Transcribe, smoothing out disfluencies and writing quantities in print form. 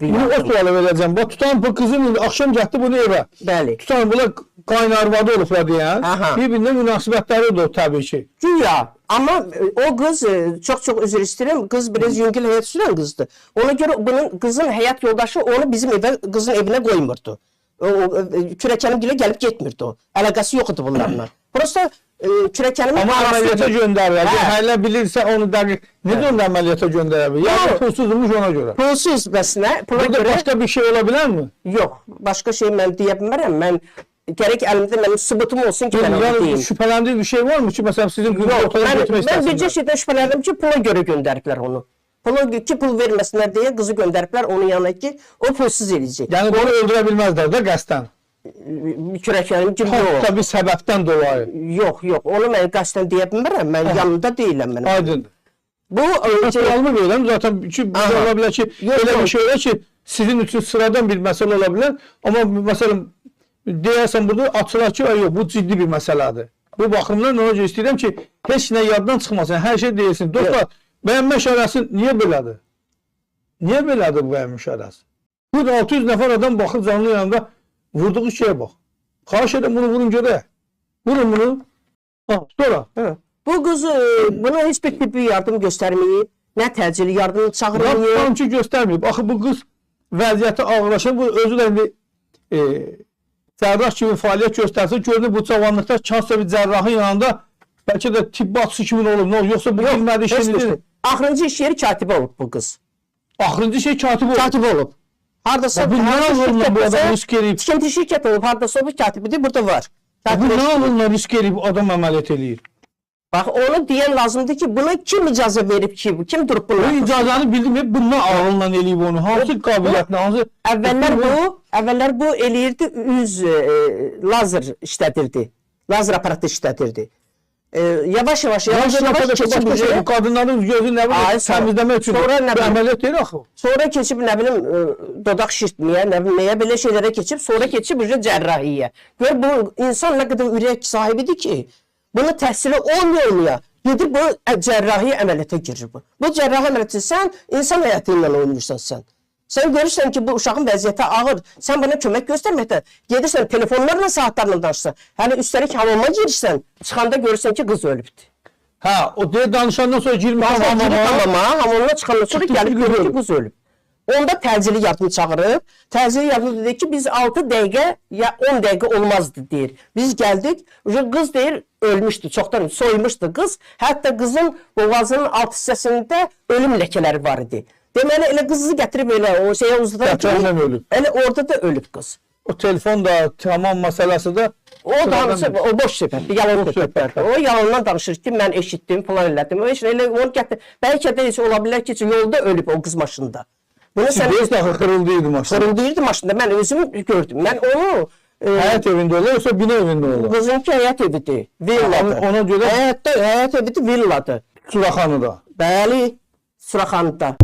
Bunu o sualı verəcəm. Bax, tutan bu qızın axşam gəldi bunu evə. Bəli. Tutan bunlar qaynarvadı olublar deyən. Aha. Bir-birində münasibətləri də o təbii ki. Güya. Ama o kız çok özür isterim. Kız biraz yüngül hayat süren kızdı. Ona göre bunun kızın hayat yoldaşı onu bizim eve, kızın evine koymurdu. O Kürekenim bile gelip gitmirdi o. Alakası yoktu bunlarla. Prosta Kürekenimin Ama ameliyata gönderler. Hala bilirse onu dəqiq. Necə onu ameliyata gönderəbilir? Ya pulsuzmuş ona göre. Pulsuz bəsinə. Pula Burada göre başka bir şey olabilir mi? yok. Başka şey ben diyebilmem. Ben gerek elimde benim sübutum olsun ki ben onu Yani diyeyim. şüphelendiği bir şey var mı ki mesela sizin kızı ortadan Ben götürmek bir istesinler? şeyden şüphelendim ki pula göre gönderdiler onu. Pul vermesinler diye kızı gönderdiler onun yanına ki o pulsuz edecek. Yani onu öldürebilmezler de qəsdən. Kürekenim gibi yok. Hatta bir sebepten dolayı. Yok. Onu ben kaçtan diyebilirim. Ben yanında değilim benim. Aydındır. Bu Naturalımı verelim zaten ki Aha. olabilir ki öyle bir şey öyle ki sizin için sıradan bir mesele olabilir ama mesela deyərsən burada açılar ki yok bu ciddi bir meseledir. Bu bakımdan ona göre istəyirəm ki heç nə yaddan çıxmasın, her şey deyilsin. Dostlar bəyənmə işarəsi niye belədir? Niye belədir bu bəyənmə işarəsi? Burada 600 nəfər adam baxır canlı yanında vurduğu şeye bak. Xahiş edin bunu vurun görə. Vurun bunu. Ha, sonra. evet. Bu kız buna hiçbir tibbi yardım göstermeyip ne təcili yardım çağırmıyor. Tam ki göstermeyip. Axı bu kız vəziyyəti ağırlaşır. Bu özü də indi cərrah kimi fəaliyyət göstərsin. Görünür bu cavanlıqda kansla bir cərrahın yanında bəlkə də tibbatçı kimin olur. Ne olur? Yoksa bu bilmədiği şey nedir? Axırıncı iş yeri katibi olub bu kız. Axırıncı şey katib olur. Katibi olub. Hardasa Bu nə olurlar bu adam risk eləyib? Tikinti şirket olub. Hardasa olub katibidir. Burada var. Bu nə olurlar risk eləyib adam əməliyyat eləyir? Bak onu diyen lazımdı ki buna kim icazə verib ki? Kim durup bunu? Bu icazəni bildim hep bundan ağılla eləyib onu. Hansı qabiliyyətlə, hansı... Əvvəllər bu eləyirdi, lazer işlədirdi. Lazer aparatı işlədirdi. Yavaş keçib bu kadınların gözü nə bilir təmizləmək üçün əməliyyat deyil axı. Sonra keçib nə bilim dodaq şişirtməyə, nə bilim nəyə belə şeylərə keçib, sonra keçib cərrahiyyə. Gör bu insan nə qədər ürək sahibidir ki, bunu təhsili olmaya gedib bu cərrahi əməliyyata girir bu. Bu cərrahi əməliyyatı sən insan həyatı ilə oynayırsan sən. Sən görürsən ki bu uşağın vəziyyəti ağır. Sən buna kömək göstərməkdə gedirsən telefonlarla saatlarla danışırsan. Hələ üstəlik hamama girirsən, çıxanda görürsən ki qız ölübdür. Ha, o deyə danışandan sonra girmiş hamamına çıxandan sonra gəlib görür ki qız ölüb. Onda təcili yardım çağırıb. Təcili yardım dedi ki biz 6 dəqiqə ya 10 dəqiqə olmazdı deyir. Biz gəldik, qız deyir ölmüşdü, çoxdan soymuşdu qız. Hətta qızın boğazının alt hissəsində ölüm ləkələri var idi. Deməli elə qızı gətirib elə o şeyə uzatan ki, elə orada da ölüb qız. O telefon da tamam məsələsi də o danışır, o boş söhbətdir, yalan söhbətdir. O yalandan danışır ki, mən eşitdim, falan elədim. O heç elə onu gətir. Bəlkə də heç ola bilər ki, yolda ölüb o qız maşında. Bunu sən xırıldıydı maşında. Xırıldıydı maşında. Mən özüm gördüm. Mən onu həyat evində olur, yoxsa bina evində olur? Qızınki həyat evidir, villadır. Ona görə həyat evidir, villadır. Suraxanıda. Bəli, Suraxanıda.